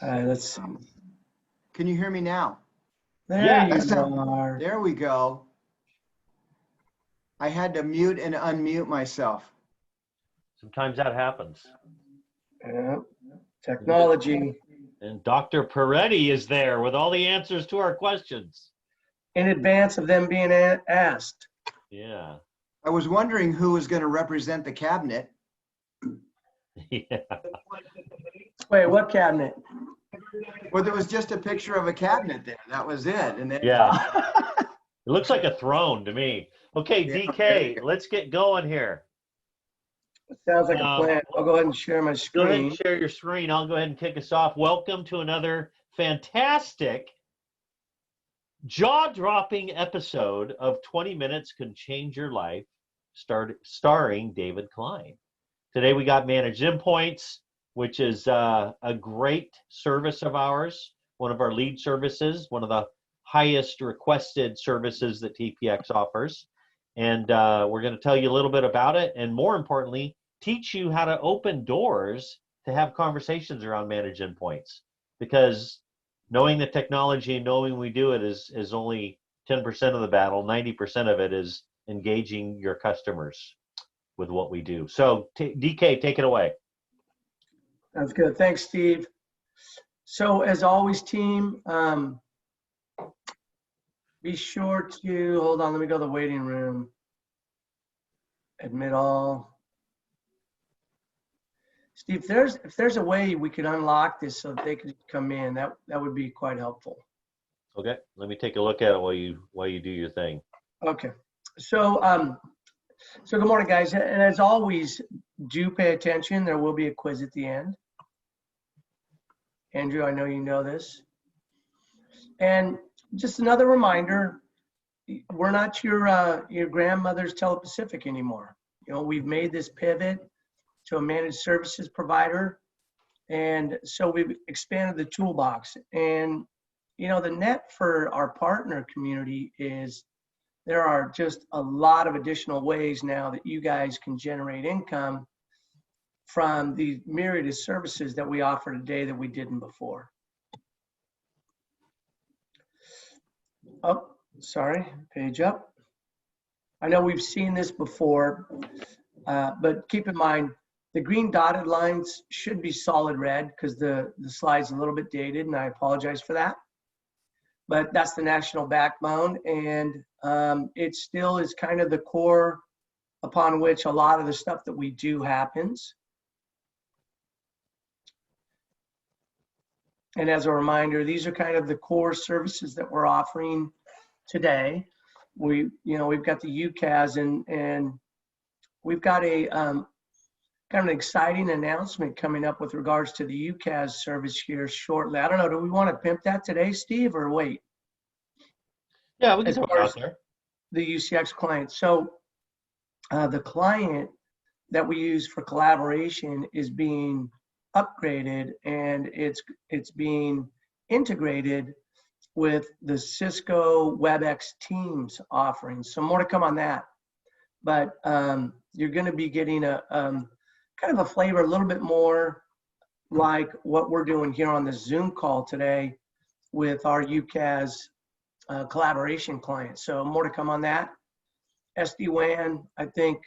Let's see. Can you hear me now? There Yeah. you are. There we go. I had to mute and unmute myself. Sometimes that happens. Yeah. Technology. And Dr. Peretti is there with all the answers to our questions. In advance of them being asked. Yeah. I was wondering who was going to represent the cabinet. Yeah. Wait, what cabinet? Well, there was just a picture of a cabinet there. That was it. And then, Yeah. It looks like a throne to me. Okay, Yeah, DK, let's get going here. Sounds like a plan. I'll go ahead and share my Go ahead screen. and share your screen. I'll go ahead and kick us off. Welcome to another fantastic, jaw-dropping episode of 20 Minutes Can Change Your Life, starring David Klein. Today we got Managed Endpoints, which is a great service of ours, one of our lead services, one of the highest requested services that TPX offers. And we're going to tell you a little bit about it, and more importantly, teach you how to open doors to have conversations around Managed Endpoints. Because knowing the technology and knowing we do it is only 10% of the battle. 90% of it is engaging your customers with what we do. So DK, take it away. That's good. Thanks, Steve. So as always, team, be sure to, hold on, let me go to the waiting room. Admit all. Steve, if there's a way we could unlock this so that they could come in, that would be quite helpful. Okay, let me take a look at it while you do your thing. Okay, so good morning, guys, and as always, do pay attention. There will be a quiz at the end. Andrew, I know you know this. And just another reminder, we're not your grandmother's Telepacific anymore. You know, we've made this pivot to a managed services provider. And so we've expanded the toolbox. And, you know, the net for our partner community is there are just a lot of additional ways now that you guys can generate income from the myriad of services that we offer today that we didn't before. Oh, sorry, page up. I know we've seen this before, but keep in mind, the green dotted lines should be solid red because the slide's a little bit dated, and I apologize for that. But that's the national backbone, and it still is kind of the core upon which a lot of the stuff that we do happens. And as a reminder, these are kind of the core services that we're offering today. We've got the UCAS, and we've got a kind of an exciting announcement coming up with regards to the UCAS service here shortly. I don't know, do we want to pimp that today, Steve, or wait? Yeah, we can talk about there. The UCX client. So the client that we use for collaboration is being upgraded, and it's being integrated with the Cisco WebEx Teams offerings. So more to come on that. But you're going to be getting a kind of a flavor a little bit more like what we're doing here on the Zoom call today with our UCAS collaboration client. So more to come on that. SD-WAN, I think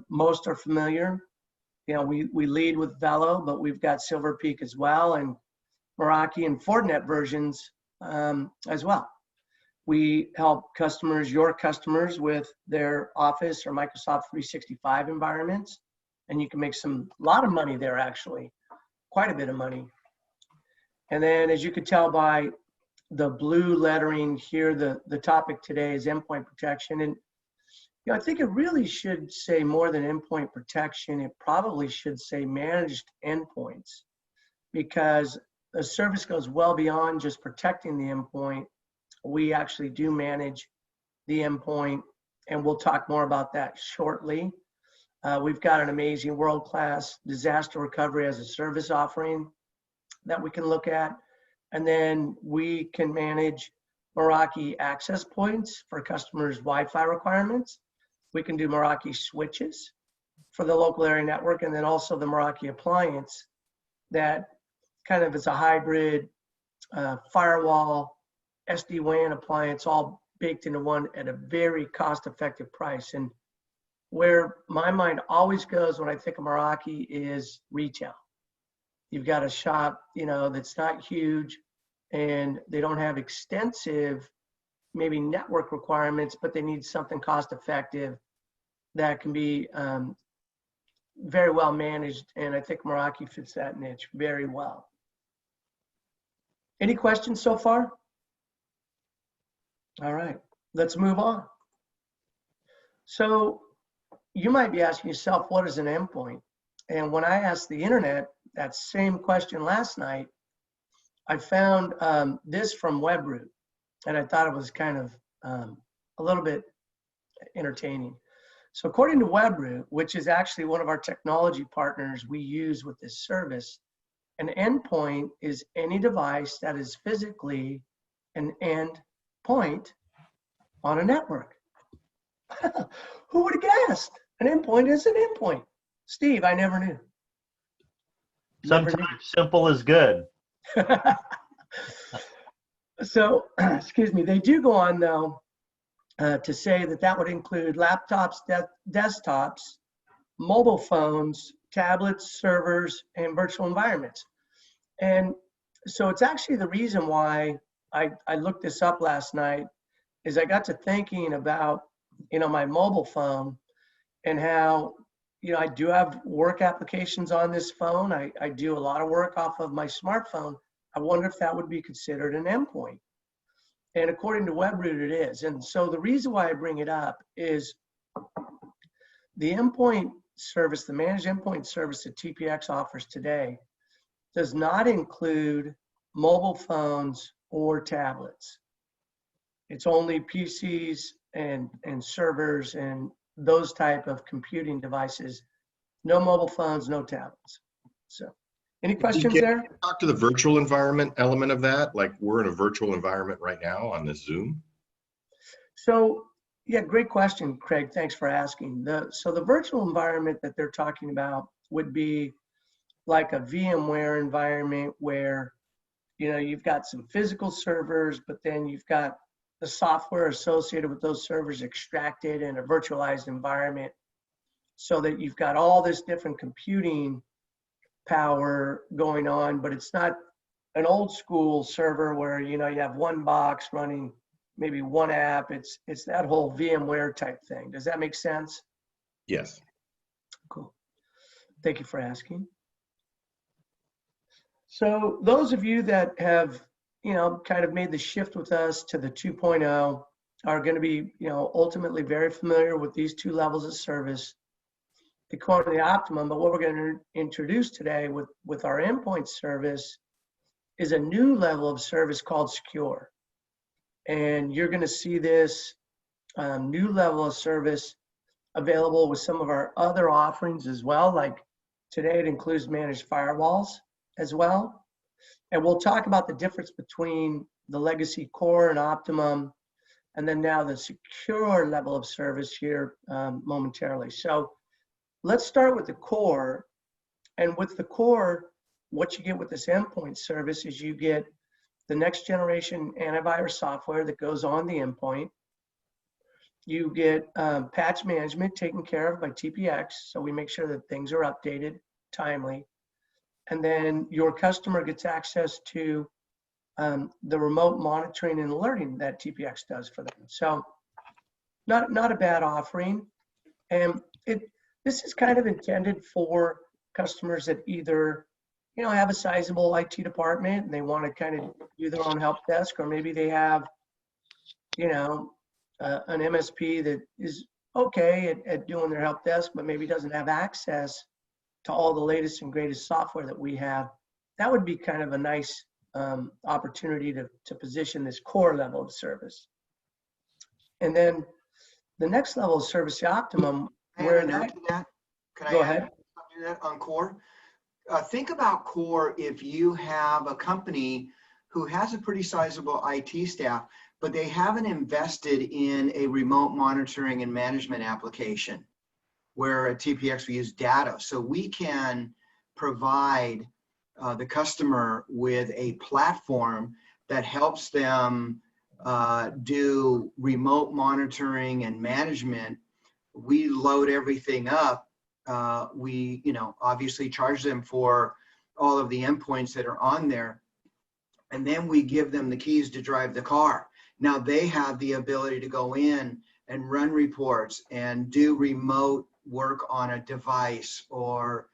most are familiar. You know, we lead with Velo, but we've got Silver Peak as well, and Meraki and Fortinet versions as well. We help customers, your customers, with their Office or Microsoft 365 environments, and you can make a lot of money there, actually, quite a bit of money. And then, as you could tell by the blue lettering here, the topic today is endpoint protection. And I think it really should say more than endpoint protection. It probably should say managed endpoints, because the service goes well beyond just protecting the endpoint. We actually do manage the endpoint, and we'll talk more about that shortly. We've got an amazing world-class disaster recovery as a service offering that we can look at. And then we can manage Meraki access points for customers' Wi-Fi requirements. We can do Meraki switches for the local area network, and then also the Meraki appliance that kind of as a hybrid firewall, SD-WAN appliance, all baked into one at a very cost-effective price. And where my mind always goes when I think of Meraki is retail. You've got a shop, that's not huge, and they don't have extensive, maybe network requirements, but they need something cost-effective that can be very well managed. And I think Meraki fits that niche very well. Any questions so far? All right, let's move on. So you might be asking yourself, what is an endpoint? And when I asked the internet that same question last night, I found this from WebRoot, and I thought it was kind of a little bit entertaining. So according to WebRoot, which is actually one of our technology partners we use with this service, an endpoint is any device that is physically an endpoint on a network. Who would have guessed? An endpoint is an endpoint. Steve, I never knew. Sometimes simple is good. So, excuse me, they do go on though to say that would include laptops, desktops, mobile phones, tablets, servers, and virtual environments. And so it's actually the reason why I looked this up last night is I got to thinking about, my mobile phone and how, I do have work applications on this phone. I do a lot of work off of my smartphone. I wonder if that would be considered an endpoint. And according to WebRoot, it is. And so the reason why I bring it up is the endpoint service, the managed endpoint service that TPX offers today does not include mobile phones or tablets. It's only PCs and servers and those type of computing devices. No mobile phones, no tablets. So any questions there? Talk to the virtual environment element of that. Like we're in a virtual environment right now on this Zoom. So yeah, great question, Craig. Thanks for asking. So the virtual environment that they're talking about would be like a VMware environment where, you've got some physical servers, but then you've got the software associated with those servers extracted in a virtualized environment so that you've got all this different computing power going on, but it's not an old school server where, you have one box running maybe one app. It's that whole VMware type thing. Does that make sense? Yes. Cool. Thank you for asking. So those of you that have, kind of made the shift with us to the 2.0 are going to be, ultimately very familiar with these two levels of service, the core and the optimum. But what we're going to introduce today with our endpoint service is a new level of service called secure. And you're going to see this new level of service available with some of our other offerings as well. Like today, it includes managed firewalls as well. And we'll talk about the difference between the legacy core and optimum, and then now the secure level of service here momentarily. So let's start with the core. And with the core, what you get with this endpoint service is you get the next generation antivirus software that goes on the endpoint. You get patch management taken care of by TPX, so we make sure that things are updated timely. And then your customer gets access to the remote monitoring and alerting that TPX does for them. So not a bad offering. And this is kind of intended for customers that either have a sizable IT department and they want to kind of do their own help desk, or maybe they have an MSP that is okay at doing their help desk, but maybe doesn't have access to all the latest and greatest software that we have. That would be kind of a nice opportunity to position this core level of service. And then the next level of service, the optimum, where that, Can I go add ahead. something to that on core? Think about core if you have a company who has a pretty sizable IT staff, but they haven't invested in a remote monitoring and management application where at TPX we use data. So we can provide the customer with a platform that helps them do remote monitoring and management. We load everything up. We, obviously charge them for all of the endpoints that are on there. And then we give them the keys to drive the car. Now they have the ability to go in and run reports and do remote work on a device, or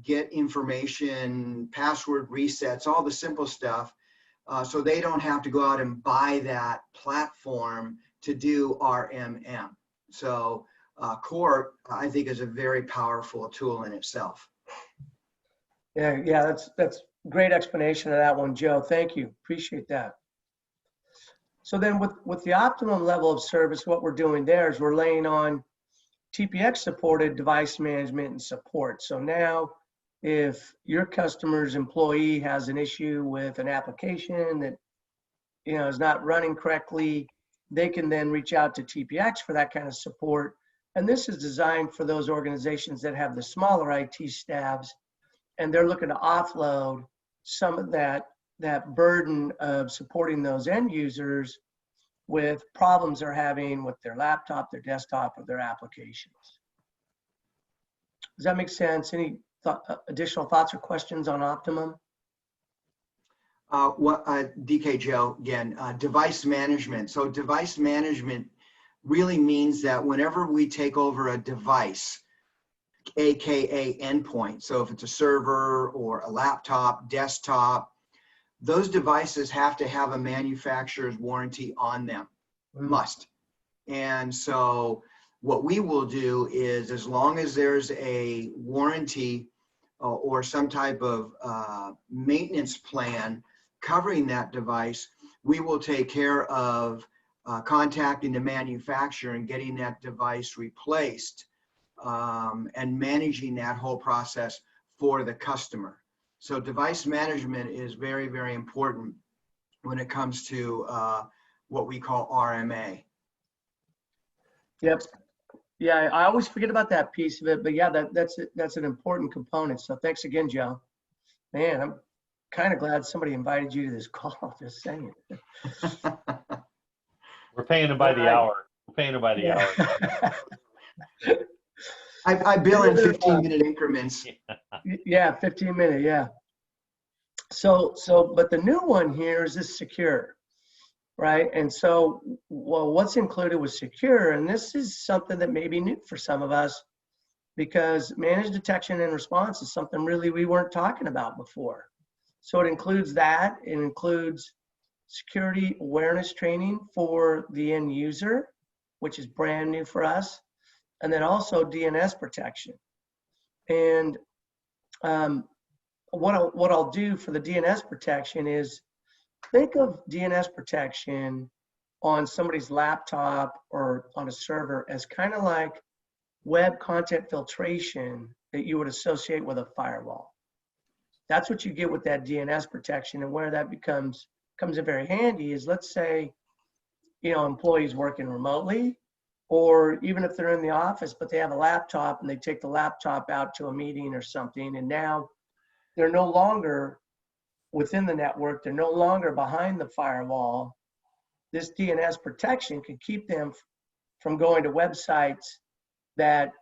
get information, password resets, all the simple stuff. So they don't have to go out and buy that platform to do RMM. So Core, I think, is a very powerful tool in itself. Yeah, that's great explanation of that one, Joe. Thank you. Appreciate that. So then with the optimum level of service, what we're doing there is we're laying on TPX supported device management and support. So now if your customer's employee has an issue with an application that is not running correctly, they can then reach out to TPX for that kind of support. And this is designed for those organizations that have the smaller IT staffs, and they're looking to offload some of that burden of supporting those end users with problems they're having with their laptop, their desktop, or their applications. Does that make sense? Any additional thoughts or questions on Optimum? DK Joe, again, device management. So device management really means that whenever we take over a device, AKA endpoint, so if it's a server or a laptop, desktop, those devices have to have a manufacturer's warranty on them, must. And so what we will do is, as long as there's a warranty or some type of maintenance plan covering that device, we will take care of contacting the manufacturer and getting that device replaced, and managing that whole process for the customer. So device management is very, very important when it comes to what we call RMA. Yep. Yeah, I always forget about that piece of it, but yeah, that's an important component. So thanks again, Joe. Man, I'm kind of glad somebody invited you to this call. Just saying. We're paying them by the hour. We're paying them by the hour. I bill in 15-minute increments. Yeah, 15-minute, yeah. So, but the new one here is this secure, right? And so, well, what's included with secure, and this is something that may be new for some of us, because managed detection and response is something really we weren't talking about before. So it includes that. It includes security awareness training for the end user, which is brand new for us. And then also DNS protection. And what I'll do for the DNS protection is think of DNS protection on somebody's laptop or on a server as kind of like web content filtration that you would associate with a firewall. That's what you get with that DNS protection. And where that comes in very handy is, let's say, employees working remotely, or even if they're in the office, but they have a laptop and they take the laptop out to a meeting or something, and now they're no longer within the network, they're no longer behind the firewall. This DNS protection can keep them from going to websites that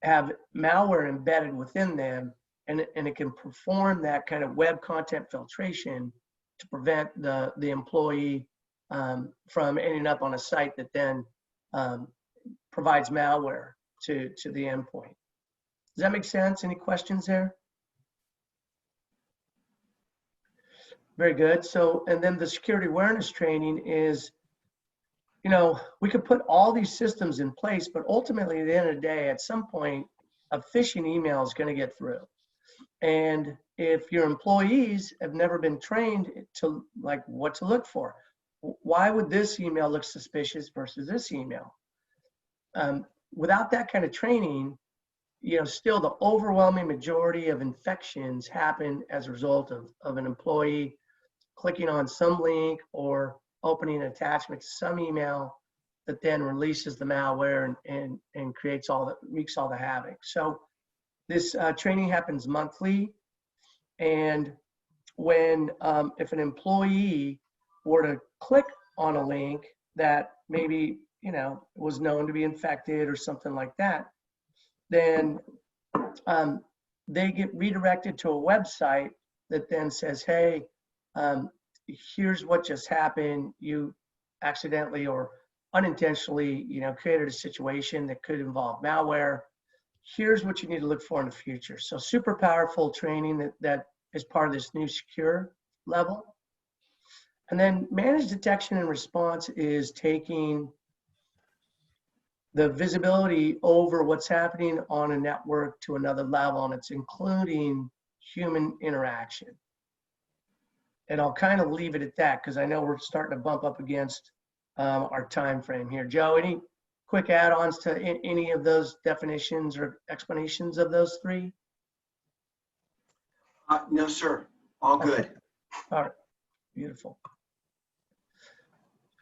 have malware embedded within them, and it can perform that kind of web content filtration to prevent the employee from ending up on a site that then provides malware to the endpoint. Does that make sense? Any questions there? Very good. So, and then the security awareness training is, we could put all these systems in place, but ultimately at the end of the day, at some point, a phishing email is going to get through. And if your employees have never been trained to what to look for, why would this email look suspicious versus this email? Without that kind of training, still the overwhelming majority of infections happen as a result of an employee clicking on some link or opening an attachment to some email that then releases the malware and wreaks all the havoc. So this training happens monthly. And when, if an employee were to click on a link that maybe, was known to be infected or something like that, then they get redirected to a website that then says, hey, here's what just happened. You accidentally or unintentionally, created a situation that could involve malware. Here's what you need to look for in the future. So super powerful training that is part of this new secure level. And then managed detection and response is taking the visibility over what's happening on a network to another level, and it's including human interaction. And I'll kind of leave it at that because I know we're starting to bump up against our time frame here. Joe, any quick add-ons to any of those definitions or explanations of those three? No, sir. All good. Okay. All right. Beautiful.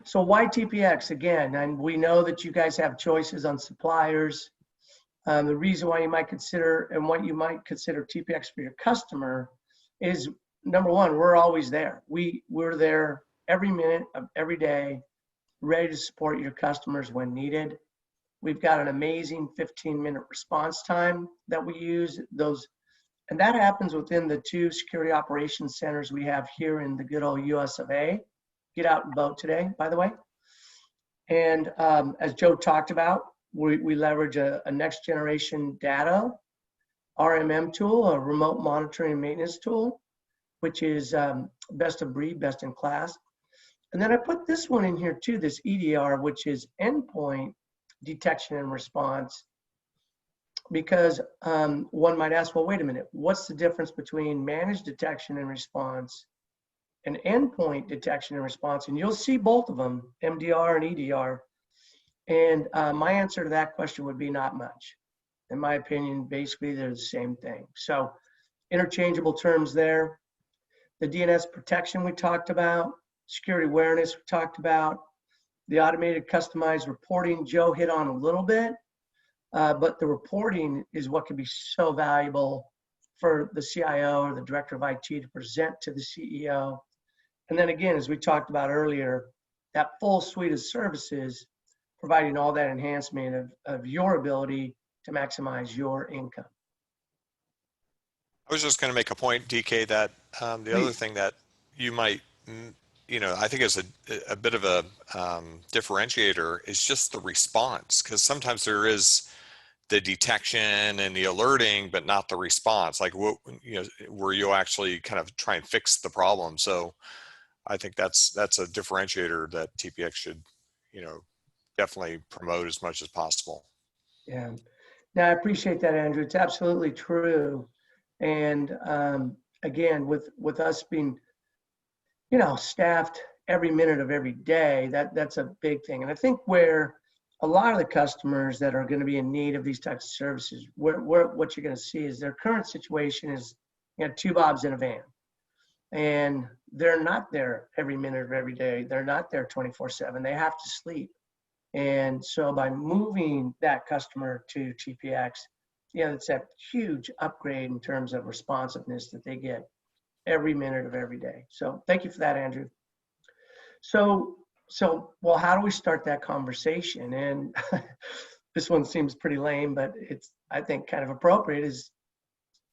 So why TPX again? And we know that you guys have choices on suppliers. The reason why you might consider and what you might consider TPX for your customer is, number one, we're always there. We're there every minute of every day, ready to support your customers when needed. We've got an amazing 15-minute response time that we use. And that happens within the 2 security operations centers we have here in the good old US of A. Get out and vote today, by the way. And as Joe talked about, we leverage a next generation data RMM tool, a remote monitoring and maintenance tool, which is best of breed, best in class. And then I put this one in here too, this EDR, which is endpoint detection and response, because one might ask, well, wait a minute, what's the difference between managed detection and response and endpoint detection and response? And you'll see both of them, MDR and EDR. And my answer to that question would be not much. In my opinion, basically they're the same thing. So interchangeable terms there. The DNS protection we talked about, security awareness we talked about, the automated customized reporting Joe hit on a little bit, but the reporting is what can be so valuable for the CIO or the director of IT to present to the CEO. And then again, as we talked about earlier, that full suite of services, providing all that enhancement of your ability to maximize your income. I was just going to make a point, DK, that the other thing that you might, I think is a bit of a differentiator is just the response, because sometimes there is the detection and the alerting, but not the response, like where you'll actually kind of try and fix the problem. So I think that's a differentiator that TPX should, definitely promote as much as possible. Yeah. Now I appreciate that, Andrew. It's absolutely true. And again, with us being, staffed every minute of every day, that's a big thing. And I think where a lot of the customers that are going to be in need of these types of services, what you're going to see is their current situation is, 2 bobs in a van. And they're not there every minute of every day. They're not there 24/7. They have to sleep. And so by moving that customer to TPX, it's a huge upgrade in terms of responsiveness that they get every minute of every day. So thank you for that, Andrew. So well, how do we start that conversation? And this one seems pretty lame, but it's, I think, kind of appropriate, is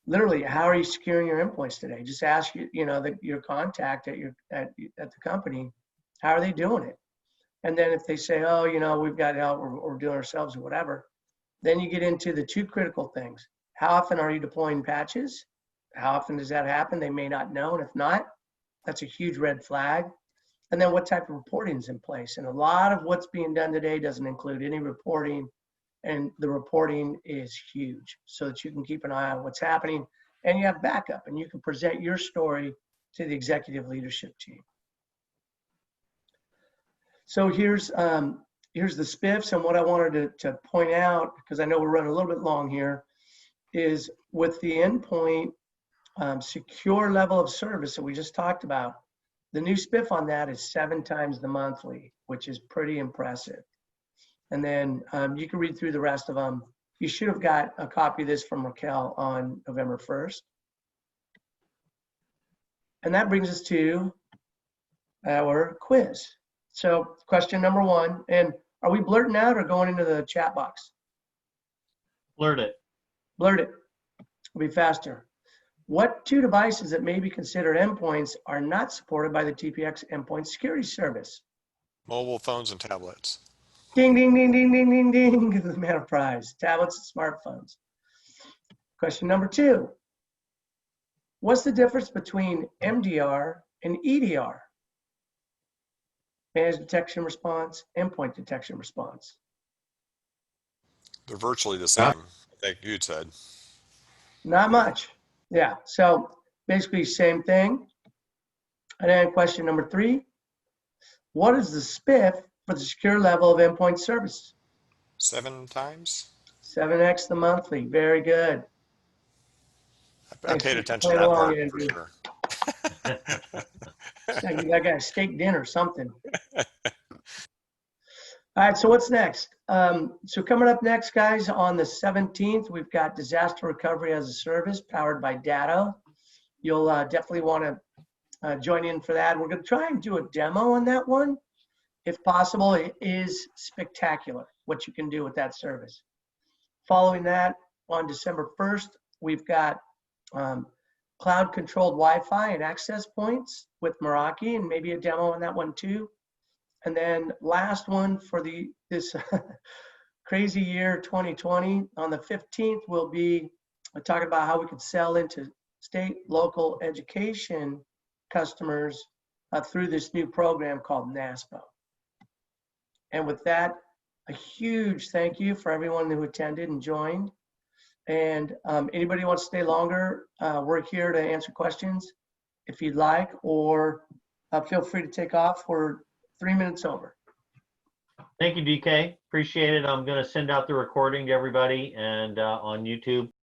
literally, how are you securing your endpoints today? Just ask your contact at the company, how are they doing it? And then if they say, oh, we've got help, or we're doing ourselves or whatever, then you get into the 2 critical things. How often are you deploying patches? How often does that happen? They may not know. And if not, that's a huge red flag. And then what type of reporting is in place? And a lot of what's being done today doesn't include any reporting. And the reporting is huge, so that you can keep an eye on what's happening and you have backup and you can present your story to the executive leadership team. So here's the SPiffs, and what I wanted to point out, because I know we're running a little bit long here, is with the endpoint secure level of service that we just talked about, the new SPiff on that is 7 times the monthly, which is pretty impressive. And then you can read through the rest of them. You should have got a copy of this from Raquel on November 1st. And that brings us to our quiz. So question number 1, and are we blurting out or going into the chat box? Blurt it. Blurt it. It'll be faster. What 2 devices that may be considered endpoints are not supported by the TPX endpoint security service? Mobile phones and tablets. Ding, ding, ding, ding, ding, ding, ding. Give the man a prize. Tablets and smartphones. Question number 2. What's the difference between MDR and EDR? Managed detection response, endpoint detection response. They're virtually the same. I think you'd said. Not much. Yeah, so basically same thing. And then question number 3. What is the SPiff for the secure level of endpoint service? 7 times. 7x the monthly. Very good. I Thanks paid for attention to playing that along, part Andrew. for sure. Give that guy a steak dinner or something. All right, so what's next? So coming up next, guys, on the 17th, we've got Disaster Recovery as a Service powered by Datto. You'll definitely want to join in for that. We're going to try and do a demo on that one. If possible, it is spectacular what you can do with that service. Following that, on December 1st, we've got cloud-controlled Wi-Fi and access points with Meraki, and maybe a demo on that one too. And then last one for this crazy year 2020, on the 15th, we'll be talking about how we could sell into state, local education customers through this new program called NASPO. And with that, a huge thank you for everyone who attended and joined. And anybody who wants to stay longer, we're here to answer questions if you'd like, or feel free to take off. We're 3 minutes over. Thank you, DK. Appreciate it. I'm going to send out the recording to everybody and on YouTube.